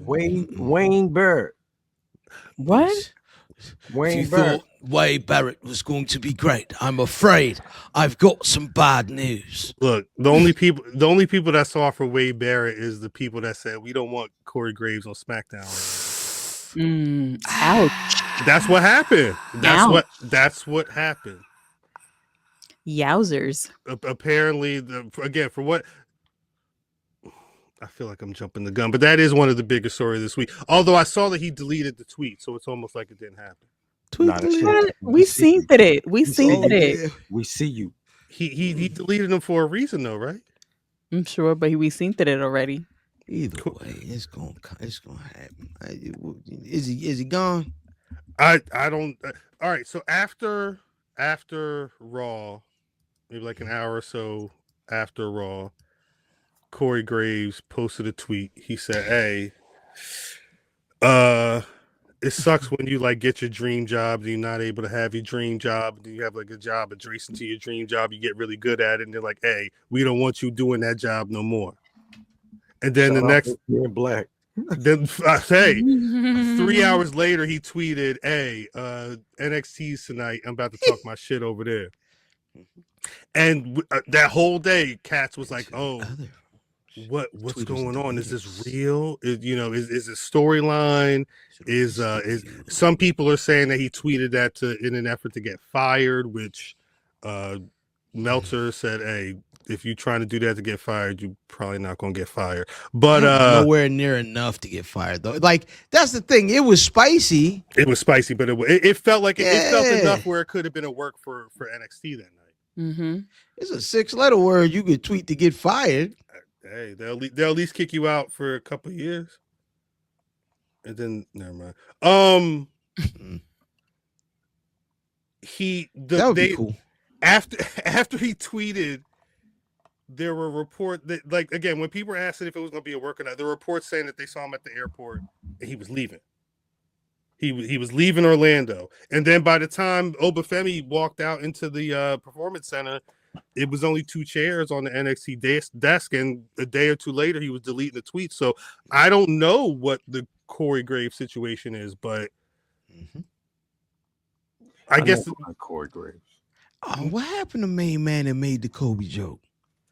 Wayne Barrett. What? If you thought Wade Barrett was going to be great, I'm afraid I've got some bad news. Look, the only people that saw for Wade Barrett is the people that said we don't want Corey Graves on SmackDown. Ouch. That's what happened. That's what happened. Yowzers. Apparently, for what I feel like I'm jumping the gun, but that is one of the biggest stories this week. Although I saw that he deleted the tweet, so it's almost like it didn't happen. We seen it. We seen it. We see you. He deleted them for a reason, though, right? I'm sure, but we seen it already. Either way, it's gonna happen. Is he gone? I don't. All right. So after Raw, maybe like an hour or so after Raw, Corey Graves posted a tweet. He said, "Hey, it sucks when you like get your dream job and you're not able to have your dream job, and you have like a job adjacent to your dream job. You get really good at it, and they're like, hey, we don't want you doing that job no more." And then the next black. Then I say 3 hours later, he tweeted, "Hey, NXT's tonight. I'm about to talk my shit over there." And that whole day, Katz was like, "Oh, what's going on? Is this real? Is this storyline? Is some people are saying that he tweeted that in an effort to get fired, which Meltzer said, hey, if you're trying to do that to get fired, you're probably not going to get fired." But nowhere near enough to get fired, though. Like, that's the thing. It was spicy. It was spicy, but it felt like it felt enough where it could have been a work for NXT that night. Mm-hmm. It's a 6-letter word you could tweet to get fired. Hey, they'll at least kick you out for a couple of years. And then never mind. That would be cool. After he tweeted, there were reports that, like, again, when people were asking if it was going to be a work or not, there were reports saying that they saw him at the airport and he was leaving. He was leaving Orlando, and then by the time Obafemi walked out into the performance center, it was only 2 chairs on the NXT desk, and a day or two later, he was deleting the tweet. So I don't know what the Corey Graves situation is, but I guess Corey Graves. Oh, what happened to main man that made the Kobe joke?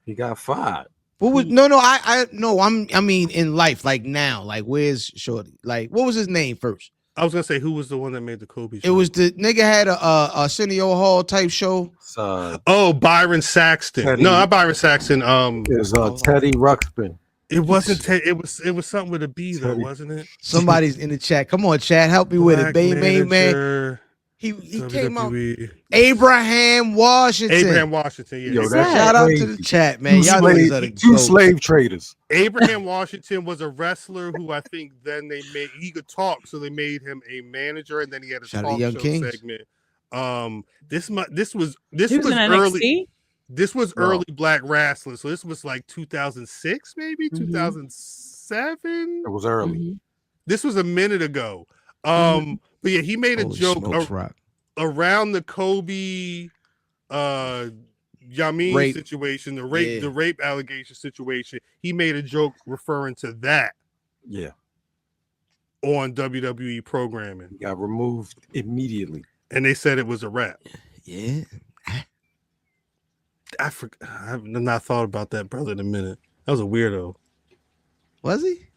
He got fired. What was I mean in life, like now, like where's Shorty? Like, what was his name first? I was gonna say, who was the one that made the Kobe show? It was the nigga had a Arsenio Hall type show. Byron Saxton. Teddy, no, not Byron Saxton. It was Teddy Ruxpin. It wasn't Ted. It was something with a B though, wasn't it? Somebody's in the chat. Come on, chat, help me with it. Main man. He came out. Abraham Washington. Yeah. Yo, shout out to the chat, man. Two slave traders. Abraham Washington was a wrestler who I think then he could talk, so they made him a manager, and then he had a talk show segment. This was early. This was early Black Wrestling, so this was like 2006, maybe 2007. It was early. This was a minute ago. But yeah, he made a joke around the Kobe Yamin situation, the rape allegation situation. He made a joke referring to that. Yeah. On WWE programming. He got removed immediately. And they said it was a wrap. Yeah. I forgot. I've not thought about that brother in a minute. That was a weirdo. Was he?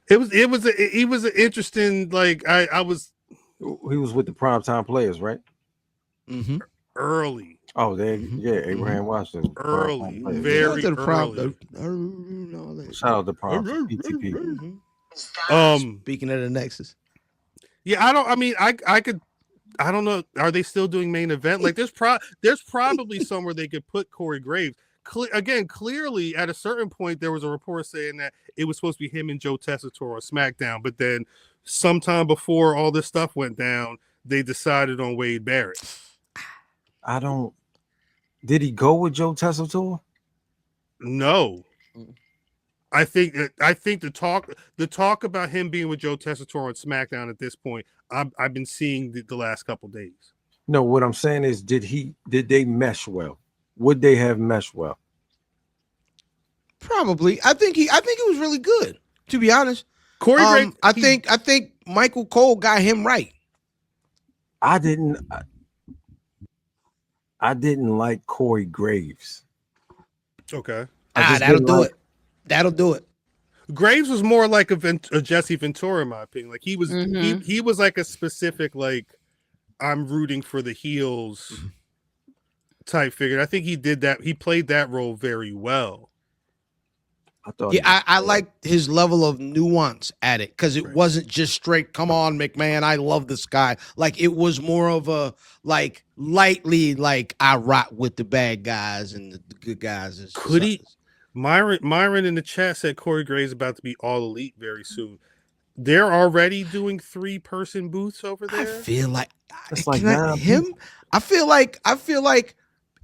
He was an interesting, like he was with the primetime players, right? Early. Oh, Abraham Washington. Early. Very early. Shout out to PTP. Speaking of the Nexus. Yeah, I don't know. Are they still doing main event? Like there's probably somewhere they could put Corey Graves. Clearly, at a certain point, there was a report saying that it was supposed to be him and Joe Tessitore on SmackDown, but then sometime before all this stuff went down, they decided on Wade Barrett. Did he go with Joe Tessitore? No. I think the talk about him being with Joe Tessitore on SmackDown at this point, I've been seeing the last couple days. No, what I'm saying is, did they mesh well? Would they have meshed well? Probably. I think it was really good, to be honest. Corey Graves. I think Michael Cole got him right. I didn't like Corey Graves. Okay. That'll do it. That'll do it. Graves was more like a Jesse Ventura, in my opinion. Like he was, he was like a specific, like, I'm rooting for the heels type figure. I think he did that. He played that role very well. I liked his level of nuance at it because it wasn't just straight, come on, McMahon, I love this guy. Like it was more of a like lightly, like I rock with the bad guys and the good guys. Could he? Myron in the chat said Corey Graves about to be all elite very soon. They're already doing 3-person booths over there. I feel like it's like him. I feel like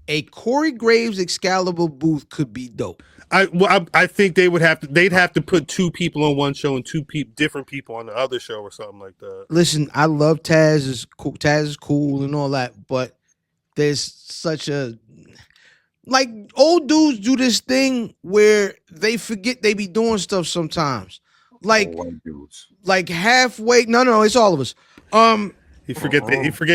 a Corey Graves Excalibur booth could be dope. I think they'd have to put 2 people on one show and 2 different people on the other show or something like that. Listen, I love Taz is cool. Taz is cool and all that, but there's such a like old dudes do this thing where they forget they be doing stuff sometimes. Like halfway. No, it's all of us. He forget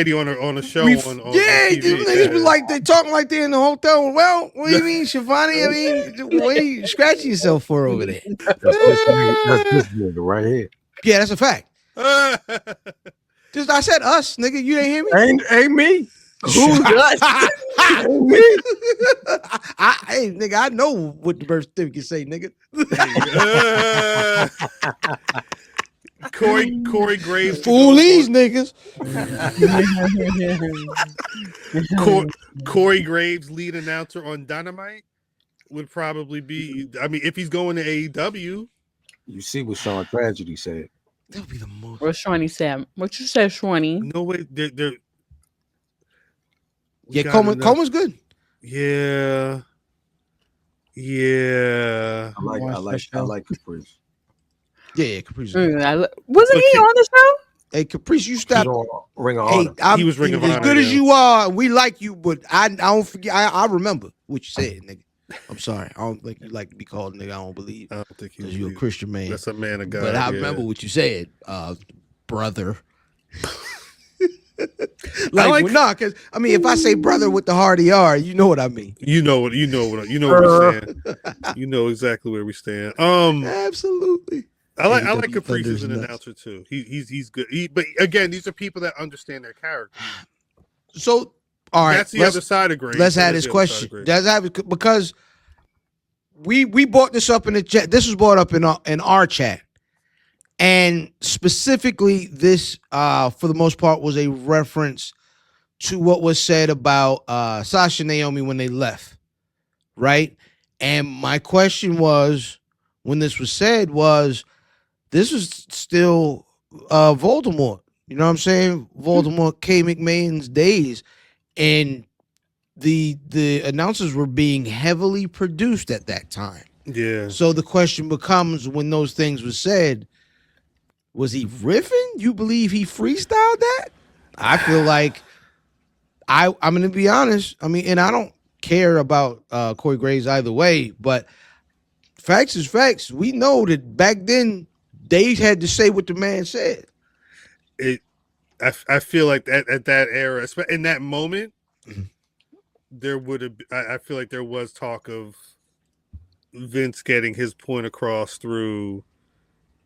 he on a show on TV. These niggas be like they talking like they in the hotel. Well, what do you mean, Shivani? I mean, what are you scratching yourself for over there? That's this nigga right here. Yeah, that's a fact. Just I said us, nigga. You ain't hear me? Ain't me. Who's us? Me. Hey, nigga, I know what the birth certificate say, nigga. Corey Graves. Fool these niggas. Corey Graves, lead announcer on Dynamite, would probably be. I mean, if he's going to AEW. You see what Sean Tragedy said. That'll be the most. What Shawnee said? What you said, Shawnee? No way. They're yeah, Coleman's good. Yeah. I like Caprice. Yeah, Caprice. Wasn't he on the show? Hey, Caprice, you stop. Ring of Honor. He was Ring of Honor. As good as you are, we like you, but I don't forget. I remember what you said, nigga. I'm sorry. I don't think you like to be called nigga. I don't believe. I don't think because you're a Christian man. That's a man of God. But I remember what you said, brother. Because I mean, if I say brother with the hard ER, you know what I mean. You know where we stand. You know exactly where we stand. Absolutely. I like Caprice as an announcer too. He's good. But again, these are people that understand their character. So all right, that's the other side of Graves. Let's have this question. Because we brought this up in the chat. This was brought up in our chat. And specifically, this, for the most part, was a reference to what was said about Sasha and Naomi when they left, right? And my question was, when this was said, this was still Voldemort. You know what I'm saying? Voldemort K. McMahon's days. And the announcers were being heavily produced at that time. Yeah. So the question becomes, when those things were said, was he riffing? You believe he freestyled that? I feel like I'm going to be honest. I mean, and I don't care about Corey Graves either way, but facts is facts. We know that back then they had to say what the man said. I feel like at that era, in that moment, there would have. I feel like there was talk of Vince getting his point across through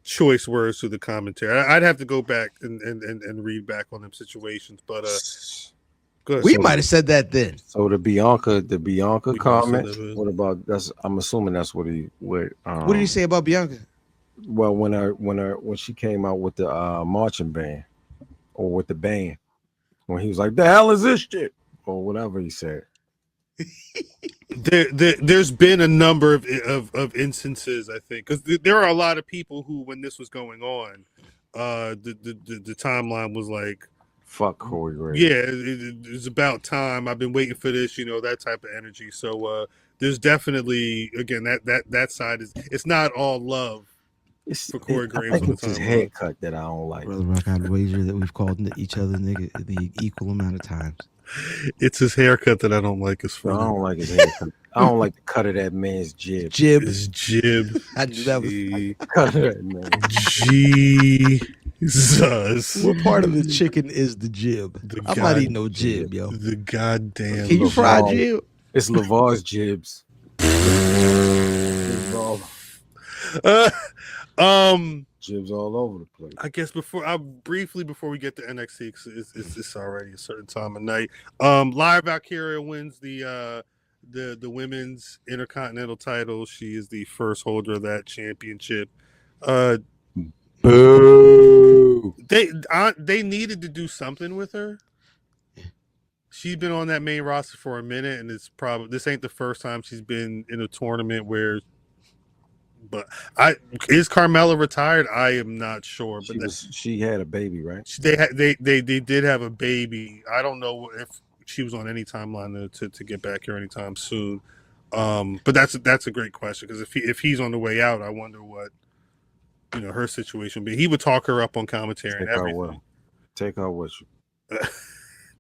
choice words to the commentary. I'd have to go back and read back on them situations, but good. We might have said that then. So the Bianca comment. What about that's? I'm assuming that's what he would. What did he say about Bianca? Well, when she came out with the marching band or with the band, when he was like, "The hell is this shit?" or whatever he said. There's been a number of instances, I think, because there are a lot of people who, when this was going on, the timeline was like, "Fuck Corey Graves." Yeah, it's about time. I've been waiting for this, that type of energy. So there's definitely, again, that side is, it's not all love for Corey Graves. I think it's his haircut that I don't like. Brother Rock, I'd wager that we've called each other nigga the equal amount of times. It's his haircut that I don't like. Is funny. I don't like his haircut. I don't like the cut of that man's jib. His jib. I knew that was. Cut of that man. Jesus. What part of the chicken is the jib? I'm not eating no jib, yo. The goddamn. Can you fry jib? It's Lavar's jibs. Jibs all over the place. I guess before we get to NXT, 'cause it's already a certain time of night. Lyra Valkyria wins the women's Intercontinental title. She is the first holder of that championship. Boo. They needed to do something with her. She's been on that main roster for a minute, and this ain't the first time she's been in a tournament where. But is Carmella retired? I am not sure. But she had a baby, right? They did have a baby. I don't know if she was on any timeline to get back here anytime soon. But that's a great question, because if he's on the way out, I wonder what her situation would be. He would talk her up on commentary and everything. Take her with you.